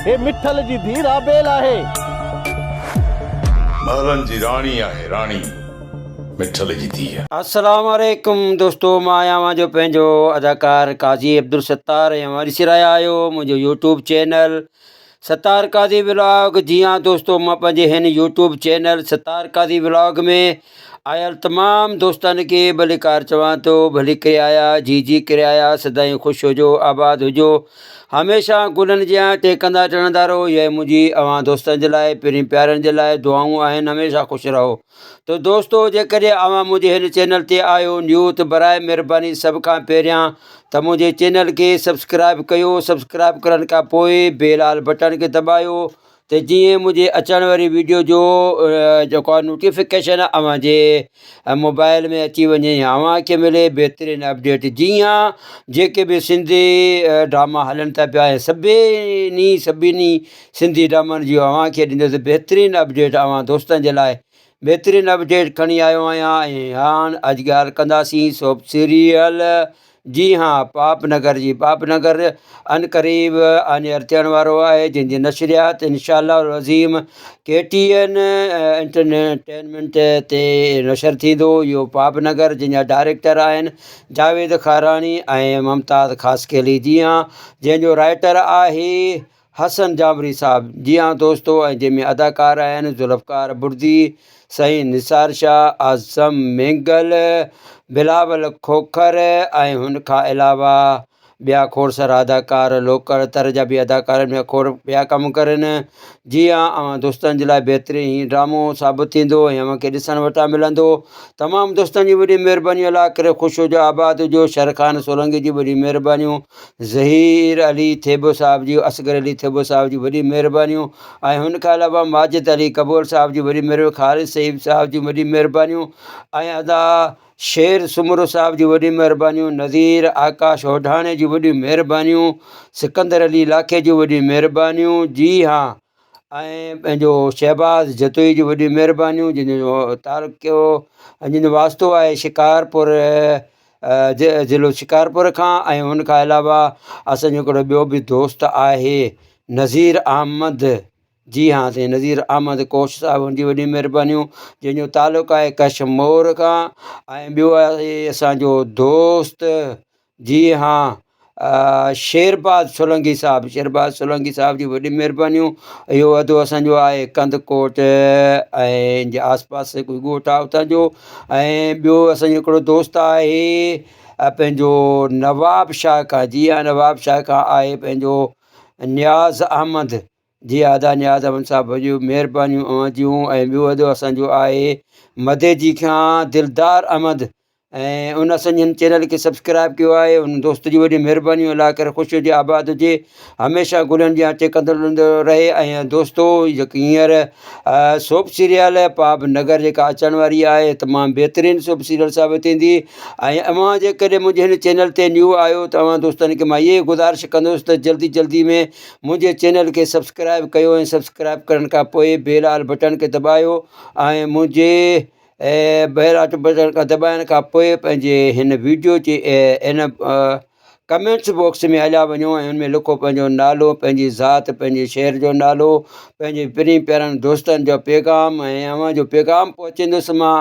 हे मिठल जी धी राबेल आहे। महलन जी राणी आहे, राणी मिठल जी धी आहे। अस्सलाम वालेकुम दोस्तों, मां आहियां जो पंहिंजो अदाकार काज़ी अब्दुल सत्तार ऐं ॾिसी रहिया आहियो मुंहिंजो यूट्यूब चैनल सत्तार काज़ी व्लॉग। जी हाँ दोस्तों, मां पंहिंजे हिन यूट्यूब चैनल सत्तार काज़ी व्लॉग में आयल तमामु दोस्तनि खे भलीकार चवां थो, भली करे आया, जी करे आया, सदाईं ख़ुशि हुजो, आबाद हुजो, हमेशह गुलनि जिया टेकंदा टणंदा रहो। इहा मुंहिंजी अवां दोस्तनि जे लाइ, पहिरीं प्यारनि जे लाइ दुआऊं आहिनि। हमेशह ख़ुशि रहो। तो दोस्तों, जेकॾहिं अवां मुंहिंजे हिन चैनल ते आयो न्यू त बराए महिरबानी सभ खां पहिरियां त मुंहिंजे चैनल खे सब्सक्राइब कयो। सब्सक्राइब करण खां पोइ बेल आल बटन खे दॿायो त जीअं मुंहिंजे अचण वारी वीडियो जो जेको आहे नोटिफिकेशन अव्हां जे मोबाइल में अची वञे, अव्हां खे मिले बहितरीनु अपडेट। जी हाँ, जेके बि सिंधी ड्रामा हलनि था पिया ऐं सभिनी सिंधी ड्रामनि जी अव्हां खे ॾींदुसि बहितरीनु अपडेट। अव्हां दोस्तनि जे लाइ बहितरीनु अपडेट खणी आयो आहियां। ऐं हाणे अॼु ॻाल्हि कंदासीं सोप सीरियल। जी हाँ, पापनगर जी। पापनगर अनक़रीब अनियर थियण वारो आहे, जंहिंजी नशरियात इंशाअल्लाह अज़ीम KTN एंटरटेनमेंट ते नशर थींदो। इहो पापनगर, जंहिंजा डायरेक्टर आहिनि जावेद खारानी ऐं मुमताज़ खासकेली। जी हाँ, जंहिंजो राइटर आहे हसन जामरी साहब। जी हाँ दोस्तों, ऐं जंहिंमें अदाकार आहिनि ज़ुल्फ़कार बुर्दी, सईं निसार शाह, आज़म मेंगल, बिलावल खोखर ऐं हुन खां अलावा ॿिया खोड़सर अदाकार लोकल तर जा बि अदाकार में खोड़ ॿिया कमु करनि। जी हाँ, अवां दोस्तनि जे लाइ बहितरीनु ही ड्रामो साबित थींदो ऐं अव्हां खे ॾिसण वटां मिलंदो। तमामु दोस्तनि जी वॾी महिरबानी, अला करे ख़ुशि हुजो, आबाद हुजो। शरखान सोलंकी जी वॾी महिरबानियूं, ज़हीर अली थेबो साहिब जी, असगर अली थेबो साहिब जी वॾी महिरबानियूं, ऐं हुन खां अलावा माजिद अली कबूर साहिब जी वॾी महिरबानी, ख़ालिद सईद साहिब जी वॾी महिरबानियूं, ऐं अदा शेर सुमरो साहिब जी वॾी महिरबानियूं, नज़ीर आकाश ओढाणे जी वॾी महिरबानियूं, सिकंदर अली लाखे जी वॾी महिरबानियूं। जी हाँ, ऐं पंहिंजो शहबाज़ जतोई जी वॾी महिरबानियूं, जंहिंजो तालुक़ो जंहिंजो वास्तो आहे शिकारपुर ज़िलो शिकारपुर खां। ऐं हुन खां अलावा असांजो हिकिड़ो ॿियो बि दोस्त आहे नज़ीर अहमद। जी हाँ, साईं नज़ीर अहमद कोश साहिब, हुनजी वॾी महिरबानियूं, जंहिंजो तालुक़ु आहे कशमोर खां। ऐं ॿियो आहे असांजो दोस्त, जी हाँ, शेरबाज़ सोलंकी साहिब, शेरबाज़ सोलंकी साहिब जी वॾी महिरबानियूं। इहो अदो असांजो आहे कंदकोट ऐं जे आस पास कोई ॻोठ आहे उतां जो। ऐं ॿियो असांजो हिकिड़ो दोस्त आहे पंहिंजो नवाब शाह खां। जी हाँ, नवाब शाह खां आहे पंहिंजो नियाज़ अहमद। जी आदा नियाज़ अहमद साहिब जी महिरबानियूं अव्हां जूं। ऐं ॿियो अदो असांजो आहे मधे जी खां दिलदार अहमद, ऐं उन असांजे हिन चैनल खे सब्सक्राइब कयो आहे। उन दोस्त जी वॾी महिरबानियूं, अला करे ख़ुशि हुजे, आबाद हुजे, हमेशह गुलनि जी आंचे कंदो रहे। ऐं दोस्तो, जेकी हींअर सोप सीरियल पापनगर जेका अचण वारी आहे, तमामु बहितरीनु सोप सीरियल साबित थींदी। ऐं अव्हां जेकॾहिं मुंहिंजे हिन चैनल ते न्यू आहियो त अव्हां दोस्तनि खे मां इहे गुज़ारिश कंदुसि त जल्दी में मुंहिंजे चैनल खे सब्सक्राइब कयो, ऐं सब्सक्राइब करण खां पोइ बेल आल बटन खे दॿायो, ऐं मुंहिंजे बेल आल बटन खां दॿाइण खां पोइ पंहिंजे हिन वीडियो जे हिन कमेंट्स बॉक्स में हलिया वञो ऐं हुनमें लिखो पंहिंजो नालो, पंहिंजी ज़ात, पंहिंजे शहर जो नालो, पंहिंजे पहिरीं प्यारनि दोस्तनि जो पैगाम। ऐं अव्हां जो पैगाम पहुचंदुसि मां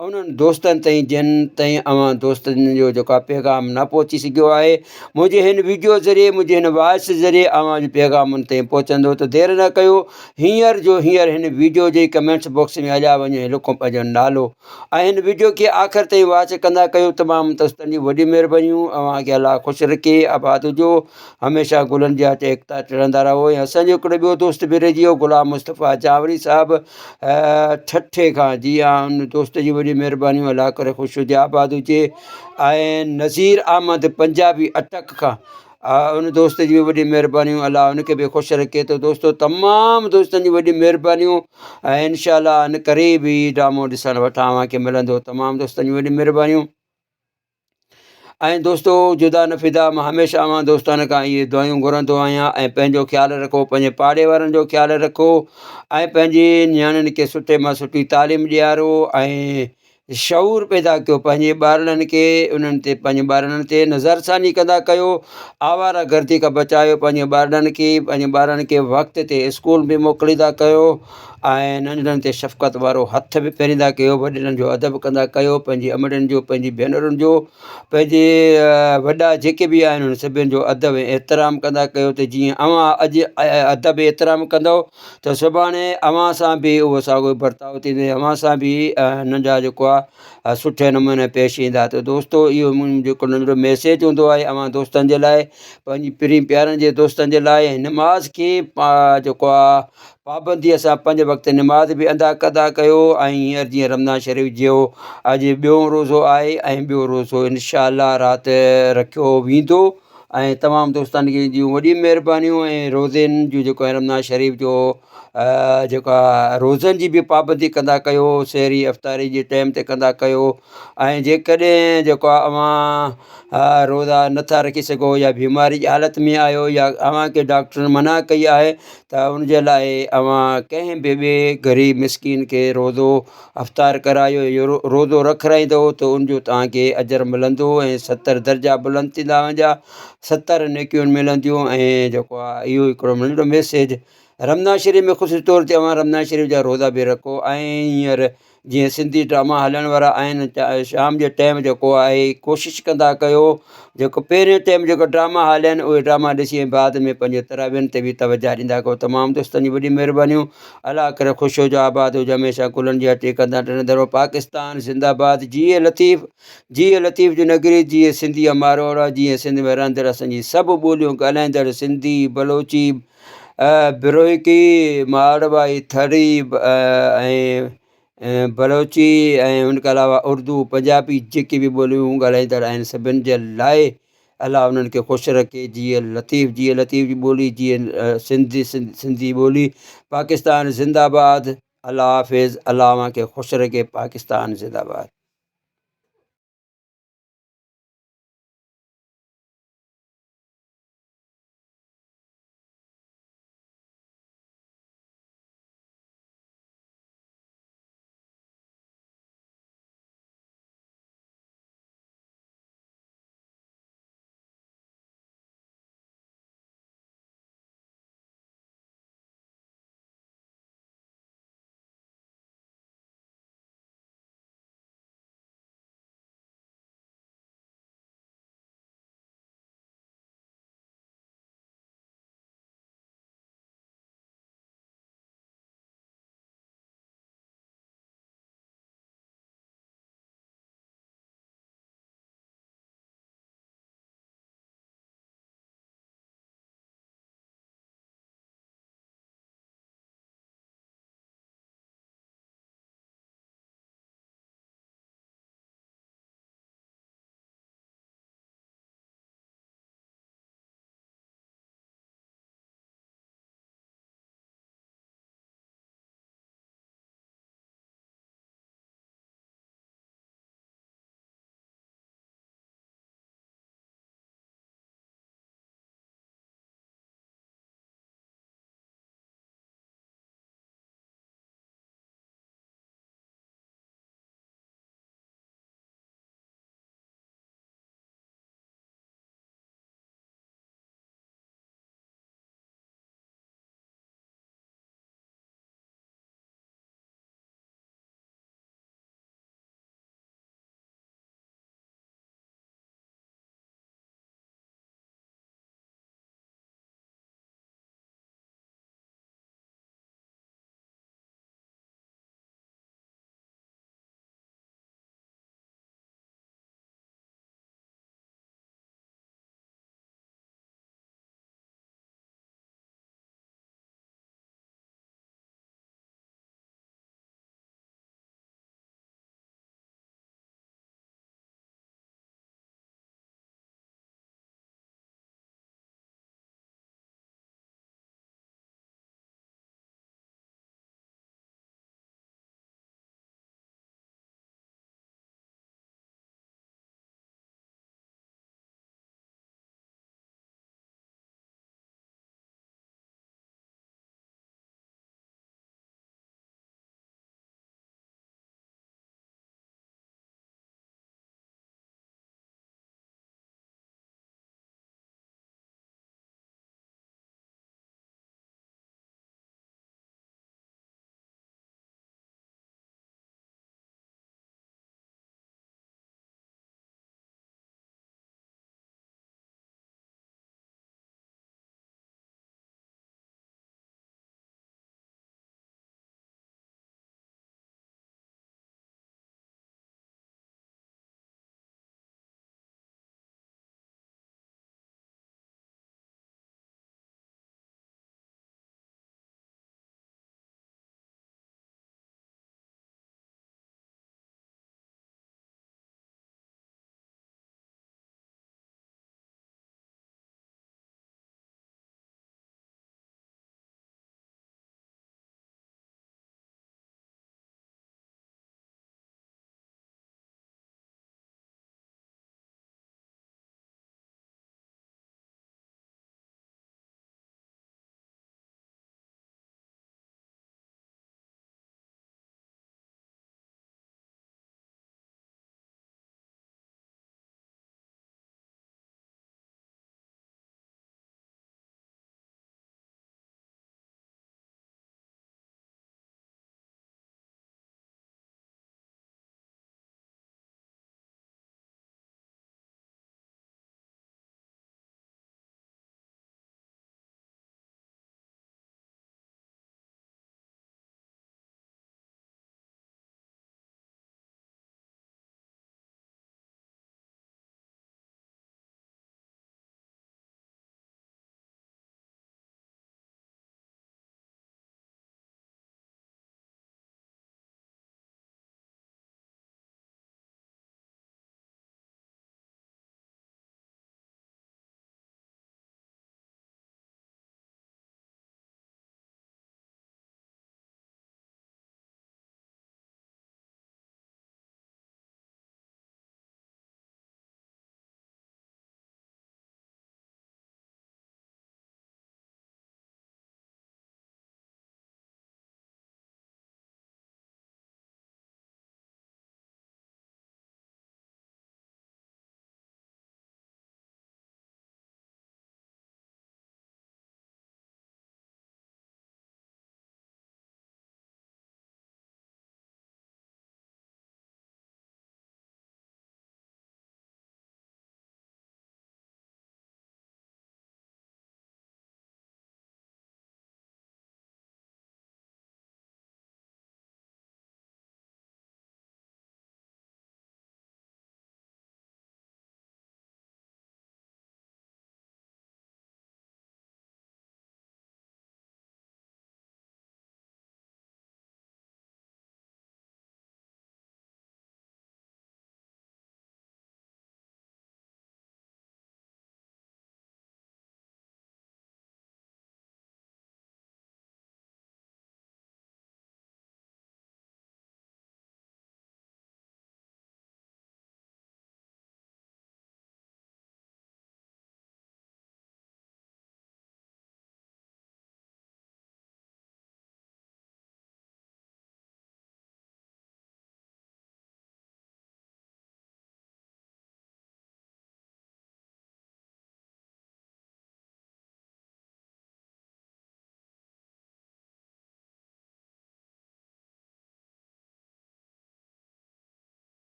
उन्हनि दोस्तनि ताईं जिन ताईं अव्हां दोस्तनि जो जेको आहे पैगाम न पहुची सघियो आहे। मुंहिंजे हिन वीडियो ज़रिए, मुंहिंजे हिन वॉइस ज़रिए अव्हां जो पैगाम उन ताईं पहुचंदो। त देरि न कयो, हींअर हिन वीडियो जे कमेंट्स बॉक्स में हलिया वञो ऐं लिखो पंहिंजो नालो, ऐं हिन वीडियो खे आख़िर ताईं वॉच कंदा कयो। तमामु दोस्तनि जी वॾी महिरबानियूं। अव्हां खे अलाह ख़ुशि रखे, आबाद हुजो, हमेशह गुलनि जा टेकता टिड़ंदा रहो। ऐं असांजो हिकिड़ो ॿियो दोस्त बि रहिजी वियो, गुलाम मुस्तफ़ा जावरी साहिबु ठठे खां। जी हाँ, उन दोस्त जी वॾी महिरबानियूं, अलाह करे ख़ुशि हुजे, आबाद हुजे। ऐं नज़ीर अहमद पंजाबी अटक खां, उन दोस्त जी वॾी महिरबानियूं, अलाह उनखे बि ख़ुशि रखे। त दोस्तो, तमामु दोस्तनि जी वॾी महिरबानियूं, ऐं इंशाअल्लाह अनक़रीब ई ड्रामो ॾिसणु वटां अव्हां खे मिलंदो। तमामु दोस्तनि जी वॾी महिरबानियूं। ऐं दोस्तो, जुदा न फिदा, मां हमेशह अव्हां दोस्तनि खां इहे दुआयूं घुरंदो आहियां। ऐं पंहिंजो ख़्यालु रखो, पंहिंजे पाड़े वारनि जो ख़्यालु रखो, ऐं पंहिंजी नियाणियुनि खे सुठे मां सुठी तालीम ॾियारो, ऐं शऊर पैदा कयो, पंहिंजे ॿारनि खे उन्हनि ते पंहिंजे ॿारनि ते नज़रसानी कंदा कयो, आवारा गर्दी खां बचायो, पंहिंजे ॿारनि खे वक़्त ते स्कूल बि मोकिलींदा कयो ऐं नंढड़नि ते शफ़क़त वारो हथ बि फेरींदा कयो, वॾनि जो अदब कंदा कयो, पंहिंजी अमड़नि जो पंहिंजी भेनरुनि जो पंहिंजे वॾा जेके बि आहिनि उन सभिनि जो अदब ऐं एतिराम कंदा कयो त जीअं अव्हां अॼु अदब एतिराम कंदव त सुभाणे अव्हां सां बि उहो साॻियो बर्ताव थींदो, अव्हां सां बि नंढा जेको आहे सुठे नमूने पेश ईंदा। त दोस्तो इहो जेको नंढिड़ो मैसेज हूंदो आहे अव्हां दोस्तनि जे लाइ, पंहिंजी प्यारनि प्यारनि जे दोस्तनि जे लाइ, निमाज़ खे जेको आहे पाबंदीअ सां 5 वक़्त निमाज़ बि अदा कंदा कयो। ऐं हींअर जीअं रमज़ान शरीफ़ जो अॼु ॿियों रोज़ो आहे ऐं ॿियो रोज़ो इनशा अल्लाह राति रखियो वेंदो ऐं तमामु दोस्तनि खे जूं वॾी महिरबानियूं ऐं रोज़नि जूं जेको आहे रमज़ान शरीफ़ जो जेका रोज़नि जी बि पाबंदी कंदा कयो, सहरी अफ़्तारी जे टाइम ते कंदा कयो। ऐं जेकॾहिं जेको आहे अव्हां रोज़ा नथा रखी सघो या बीमारी जी हालत में आहियो या अव्हांखे डॉक्टर मना कई आहे त उनजे लाइ अव्हां कंहिं बि ॿिए ग़रीब मिसकीन खे रोज़ो अफ़्तार करायो, इहो रोज़ो रखाईंदो त उनजो तव्हांखे अजर मिलंदो ऐं 70 दर्जा बुलंद थींदा वञा, 70 नेकियूं मिलंदियूं। ऐं जेको आहे इहो हिकिड़ो नंढिड़ो मैसेज रमज़ान शरीफ़ में ख़ुशि तौर ते अव्हां रमज़ान शरीफ़ जा रोज़ा बि रखो। ऐं हींअर जीअं सिंधी ड्रामा हलण वारा आहिनि, शाम जे टाइम जेको आहे कोशिशि कंदा कयो जेको पहिरें टाइम जेको ड्रामा हलिया उहे ड्रामा ॾिसी ऐं बाद में पंहिंजे तरावियुनि ते बि तवजा ॾींदा कयो। तमामु दोस्तनि जी वॾी महिरबानियूं, अलाह करे ख़ुशि हुजो, आबाद हुजो, हमेशह गुलनि जी हटी कंदा टिणंदड़। पाकिस्तान ज़िंदाबाद, जीअं लतीफ़ जी नगरी, जीअं सिंधी मारवाड़, जीअं सिंध में रहंदड़ असांजी सभु ॿोलियूं ॻाल्हाईंदड़ सिंधी, बलोची, बिरोहिकी, मारवाड़ी, थरी ऐं बलोची ऐं उनखां अलावा उर्दू, पंजाबी जेके बि ॿोलियूं ॻाल्हाईंदड़ आहिनि सभिनि जे लाइ अलाह उन्हनि खे ख़ुशि रखे। जीअं लतीफ़ जी ॿोली, जीअं सिंधी ॿोली। पाकिस्तान ज़िंदाबाद, अलाह हाफ़िज़, अलाह अव्हांखे ख़ुशि रखे। पाकिस्तान ज़िंदाबाद।